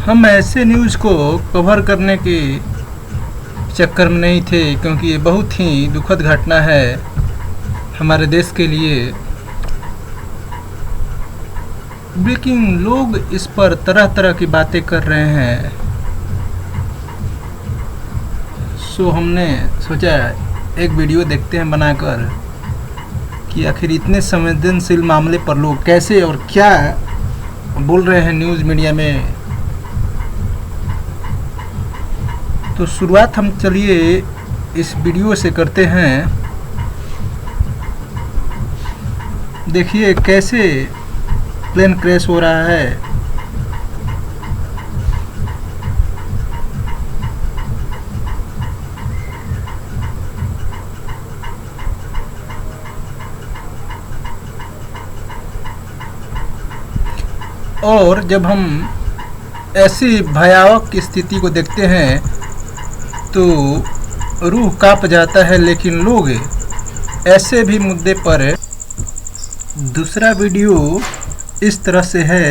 हम ऐसे न्यूज़ को कवर करने के चक्कर में नहीं थे, क्योंकि ये बहुत ही दुखद घटना है हमारे देश के लिए। लेकिन लोग इस पर तरह तरह की बातें कर रहे हैं, सो हमने सोचा एक वीडियो देखते हैं बनाकर कि आखिर इतने संवेदनशील मामले पर लोग कैसे और क्या बोल रहे हैं न्यूज़ मीडिया में। तो शुरुआत हम चलिए इस वीडियो से करते हैं। देखिए कैसे प्लेन क्रैश हो रहा है। और जब हम ऐसी भयावह स्थिति को देखते हैं तो रूह कांप जाता है। लेकिन लोग ऐसे भी मुद्दे पर दूसरा वीडियो इस तरह से है।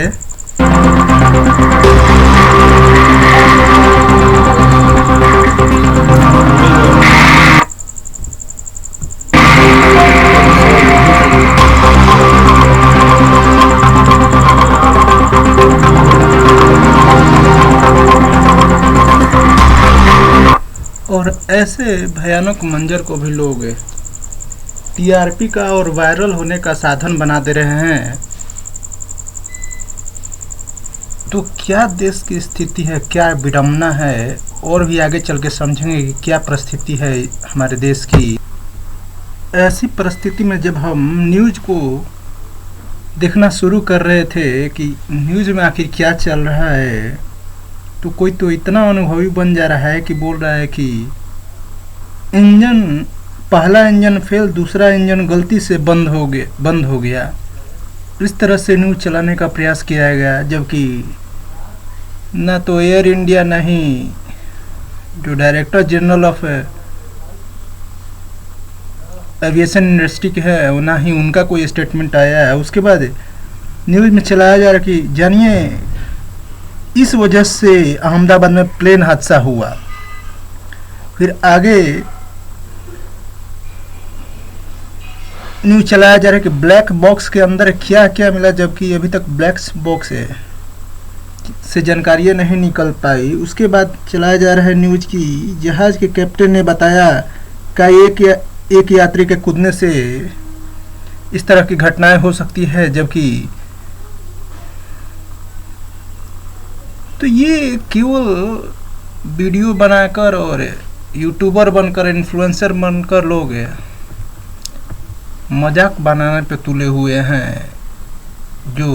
और ऐसे भयानक मंजर को भी लोग टीआरपी का और वायरल होने का साधन बना दे रहे हैं। तो क्या देश की स्थिति है, क्या विडंबना है, और भी आगे चल के समझेंगे कि क्या परिस्थिति है हमारे देश की। ऐसी परिस्थिति में जब हम न्यूज़ को देखना शुरू कर रहे थे कि न्यूज़ में आखिर क्या चल रहा है, तो कोई तो इतना अनुभवी बन जा रहा है कि बोल रहा है कि पहला इंजन फेल, दूसरा इंजन गलती से बंद हो गया। इस तरह से न्यूज़ चलाने का प्रयास किया गया, जबकि ना तो एयर इंडिया, ना ही जो director general of aviation industry के है, ना ही उनका कोई स्टेटमेंट आया है। उसके बाद न्यूज़ में चलाया जा रहा है कि जानिए इस वजह से अहमदाबाद में प्लेन हादसा हुआ। फिर आगे न्यूज़ चलाया जा रहा है कि ब्लैक बॉक्स के अंदर क्या क्या मिला, जबकि अभी तक ब्लैक बॉक्स से जानकारियाँ नहीं निकल पाई। उसके बाद चलाया जा रहा है न्यूज़ की जहाज़ के कैप्टन ने बताया कि एक यात्री के कूदने से इस तरह की घटनाएं हो सकती है। जबकि तो ये केवल वीडियो बनाकर और यूट्यूबर बनकर, इन्फ्लुएंसर बनकर लोग मजाक बनाने पे तुले हुए हैं। जो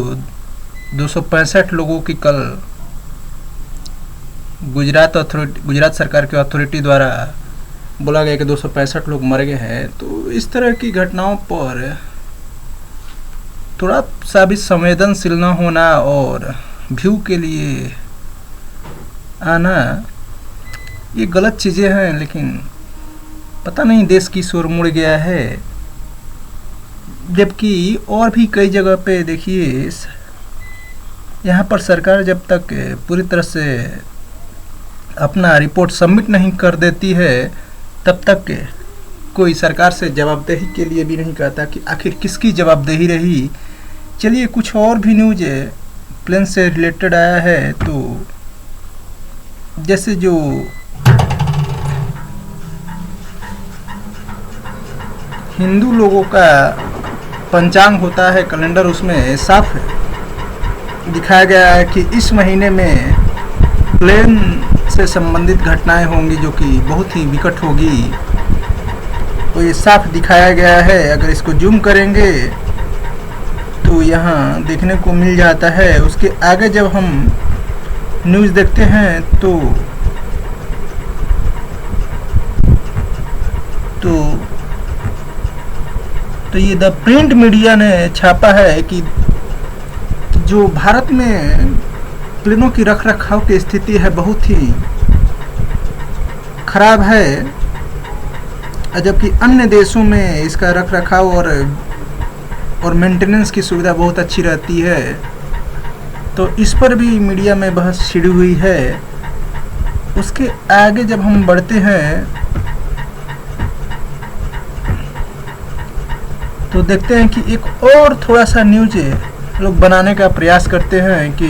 265 लोगों की कल गुजरात सरकार के अथॉरिटी द्वारा बोला गया कि 265 लोग मर गए हैं। तो इस तरह की घटनाओं पर थोड़ा सा भी संवेदनशील न होना और व्यू के लिए आना, ये गलत चीज़ें हैं। लेकिन पता नहीं देश की शोर मुड़ गया है। जबकि और भी कई जगह पे देखिए, यहाँ पर सरकार जब तक पूरी तरह से अपना रिपोर्ट सबमिट नहीं कर देती है, तब तक कोई सरकार से जवाबदेही के लिए भी नहीं कहता कि आखिर किसकी जवाबदेही रही। चलिए कुछ और भी न्यूज़ प्लेन से रिलेटेड आया है। तो जैसे जो हिंदू लोगों का पंचांग होता है, कैलेंडर, उसमें साफ दिखाया गया है कि इस महीने में प्लेन से संबंधित घटनाएं होंगी जो कि बहुत ही विकट होगी। तो ये साफ दिखाया गया है। अगर इसको जूम करेंगे तो यहाँ देखने को मिल जाता है। उसके आगे जब हम न्यूज़ देखते हैं तो ये द प्रिंट मीडिया ने छापा है कि जो भारत में प्लेनों की रख रखाव की स्थिति है बहुत ही खराब है, जबकि अन्य देशों में इसका रख रखाव और मेंटेनेंस की सुविधा बहुत अच्छी रहती है। तो इस पर भी मीडिया में बहस छिड़ी हुई है। उसके आगे जब हम बढ़ते हैं तो देखते हैं कि एक और थोड़ा सा न्यूज लोग बनाने का प्रयास करते हैं कि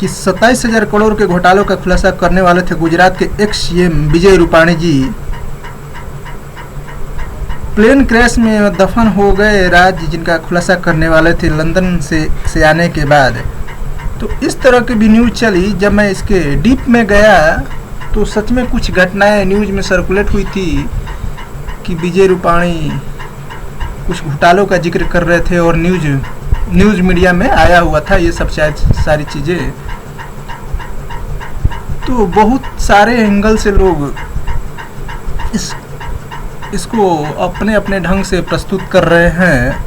27,000 करोड़ के घोटालों का खुलासा करने वाले थे गुजरात के एक्स सीएम विजय रूपाणी जी। प्लेन क्रैश में दफन हो गए राज्य जिनका खुलासा करने वाले थे लंदन से आने के बाद। तो इस तरह की भी न्यूज चली। जब मैं इसके डीप में गया तो सच में कुछ घटनाएं न्यूज में सर्कुलेट हुई थी कि विजय रूपाणी कुछ घोटालों का जिक्र कर रहे थे और न्यूज मीडिया में आया हुआ था ये सब सारी चीज़ें। तो बहुत सारे एंगल से लोग इसको अपने अपने ढंग से प्रस्तुत कर रहे हैं।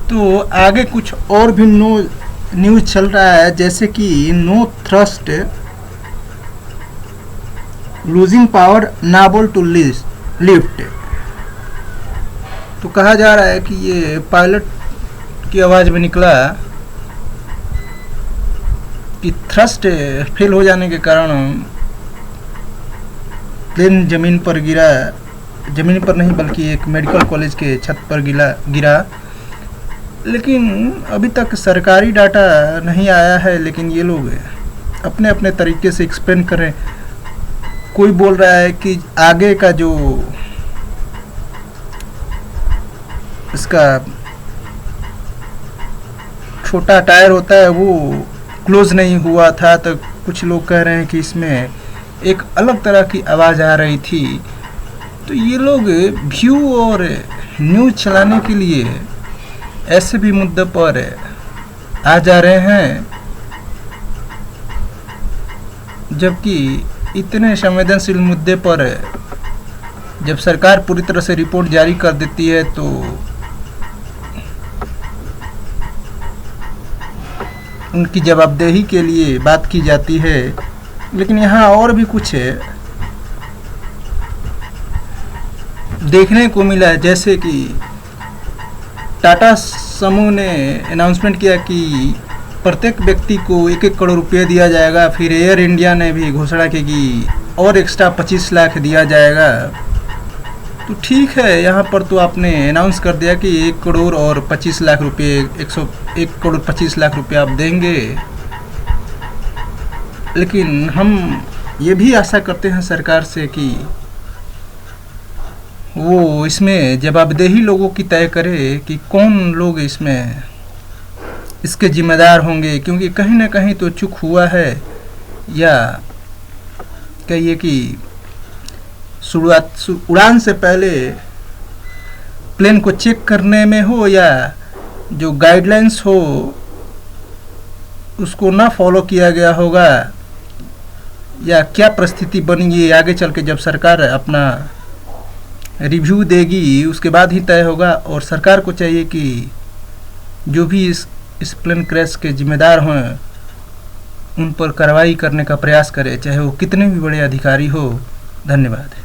तो आगे कुछ और भी न्यूज चल रहा है, जैसे कि no thrust losing power unable to lift. तो कहा जा रहा है कि ये पायलट की आवाज़ में निकला कि थ्रस्ट फेल हो जाने के कारण प्लेन ज़मीन पर गिरा। ज़मीन पर नहीं बल्कि एक मेडिकल कॉलेज के छत पर गिरा। लेकिन अभी तक सरकारी डाटा नहीं आया है, लेकिन ये लोग अपने अपने तरीके से एक्सप्लेन करें। कोई बोल रहा है कि आगे का जो इसका छोटा टायर होता है वो क्लोज नहीं हुआ था। तो कुछ लोग कह रहे हैं कि इसमें एक अलग तरह की आवाज़ आ रही थी। तो ये लोग व्यू और न्यूज़ चलाने के लिए ऐसे भी मुद्दे पर आ जा रहे हैं, जबकि इतने संवेदनशील मुद्दे पर जब सरकार पूरी तरह से रिपोर्ट जारी कर देती है तो उनकी जवाबदेही के लिए बात की जाती है। लेकिन यहाँ और भी कुछ देखने को मिला है, जैसे कि टाटा समूह ने अनाउंसमेंट किया कि प्रत्येक व्यक्ति को 1-1 करोड़ रुपये दिया जाएगा। फिर एयर इंडिया ने भी घोषणा की कि और एक्स्ट्रा 25 लाख दिया जाएगा। तो ठीक है, यहाँ पर तो आपने अनाउंस कर दिया कि 1 करोड़ और 25 लाख रुपये 1 करोड़ 25 लाख रुपये आप देंगे। लेकिन हम ये भी आशा करते हैं सरकार से कि वो इसमें जवाबदेही लोगों की तय करे कि कौन लोग इसके जिम्मेदार होंगे, क्योंकि कहीं ना कहीं तो चूक हुआ है। या कहिए कि उड़ान से पहले प्लेन को चेक करने में हो या जो गाइडलाइंस हो उसको ना फॉलो किया गया होगा, या क्या परिस्थिति बनेगी आगे चल के जब सरकार अपना रिव्यू देगी उसके बाद ही तय होगा। और सरकार को चाहिए कि जो भी इस प्लेन क्रैश के जिम्मेदार हों उन पर कार्रवाई करने का प्रयास करे, चाहे वो कितने भी बड़े अधिकारी हो। धन्यवाद।